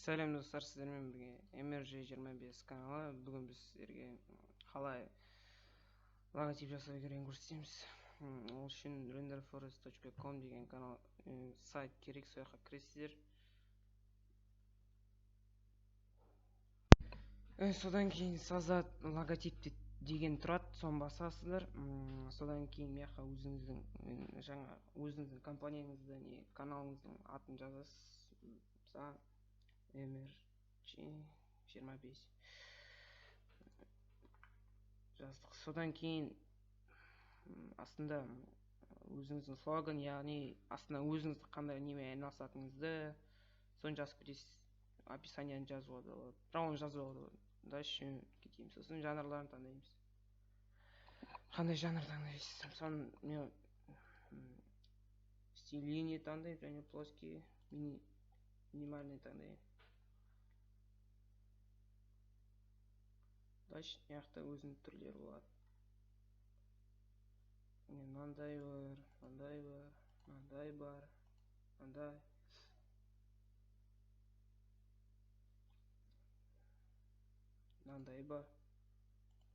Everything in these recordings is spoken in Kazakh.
Сәлем достар, сіздермен бірге MRG25 каналы. Бүгін біз сіздерге қалай логотип жасау керегін көрсетеміз. Ол үшін renderforest.com деген канал сайт керек, сол жаққа кіресіздер. Содан кейін создать логотип деген тұрады, соны басасыздар. Содан кейін мияққа өзіңіздің компанияңызды не каналыңыздың атын жазасыз. MRG25 жаздық. Содан кейін астында өзіңіздің слоган, яғни астына өзіңіз қандай немен айналысатыныңызды соны жазып кетесіз. Описанияны жазып алады. Бірақ оны жазып алады. Дальше кетеміз. Сосын жанрларын таңдаймыз. Қандай жанр таңдайсыз? Мысалы, мен стиль линия таңдаймын, және плоский, минимальный таңдаймын. Дальше мияқта өзінің түрлері болады. Мынандай бар, мындай бар, мынандай бар, мындай. Мынандай бар.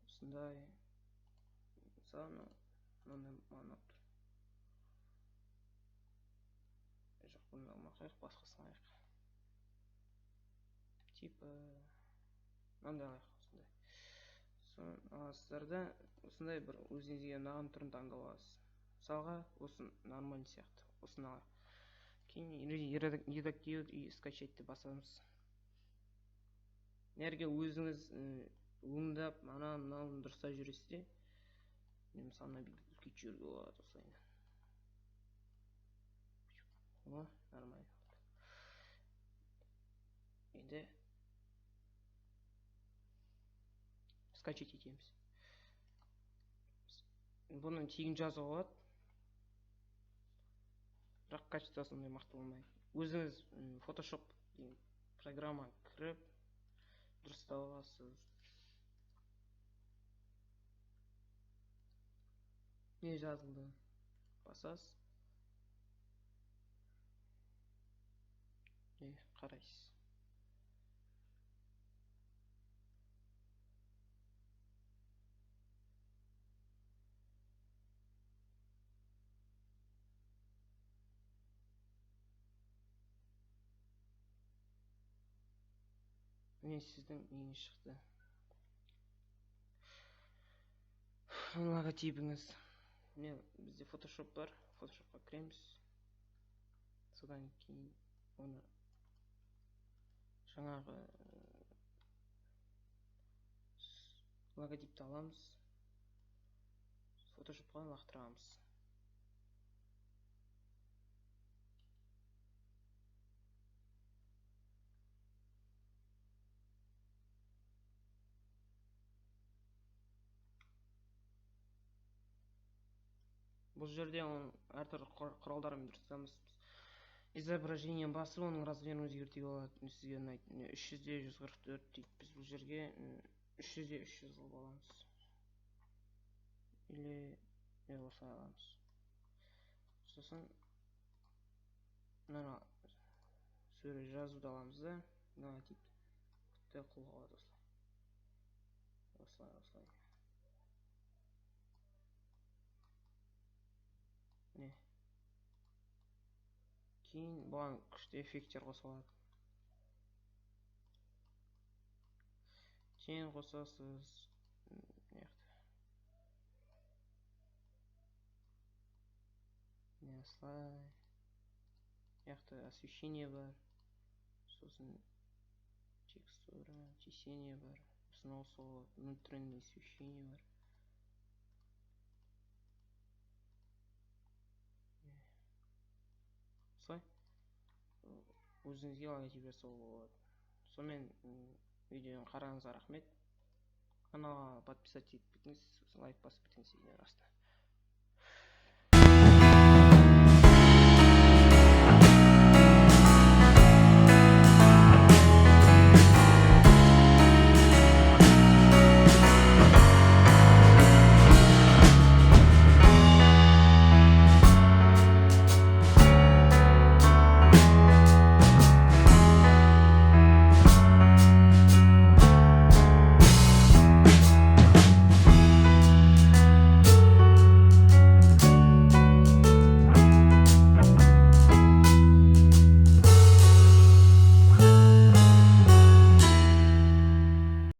Осындай. Мысалы, мынандай мана тұр. Жоқ, бұны алмақайық, басқасын алайық. Типа мынандай алайық, осындай. Соны аласыздар да, осындай бір өзіңізге ұнаған түрін таңдап аласыз. Мысалға, осы нормальный сияқты. Осыны алайық. Кейін редактировать и скачать деп басамыз. Егер өзіңіз өңдеп, мынаны дұрыстап жүресіз де, мен мысалы үлкейтіп жіберуге болады осылай. О, нормально. Енді скачать етеміз. Бұны тегін жазуға болады. Бірақ качествосы ондай мықты болмайды. Өзіңіз Photoshop деген программа кіріп, дұрыстап аласыз. Не жазылды? Басасыз. Қарайсыз. Міне сіздің неңіз шықты. Логотипіңіз. Бізде Photoshop бар. Photoshopқа кіреміз. Содан кейін оны жаңағы логотипті аламыз. Photoshopқа лақтырамыз. Бұл жерде әртүрлі құралдармен дұрыстамыз. Изображение басып, оның размерін өзгертуге болады. Сізге ұнайтын 300-144 дейді. Біз бұл жерге 300-300 қылып аламыз. Или осылай аламыз. Сосын мына сөре жазуды аламыз да, логотип қолға алады осылай. Осылай. Кейін бұған күшті эффекттер қосылады. Тең қосасыз. Осылай. Яқты освещение бар. Сосын текстура, тесение бар. Сосын внутреннее освещение бар. Осылай. Өзіңізге логотип жасауға болады. Сонымен видеоны қарағаныңызға рахмет. Каналға подписаться етіп кетіңіз, лайк басып кетіңіз видеоның астына.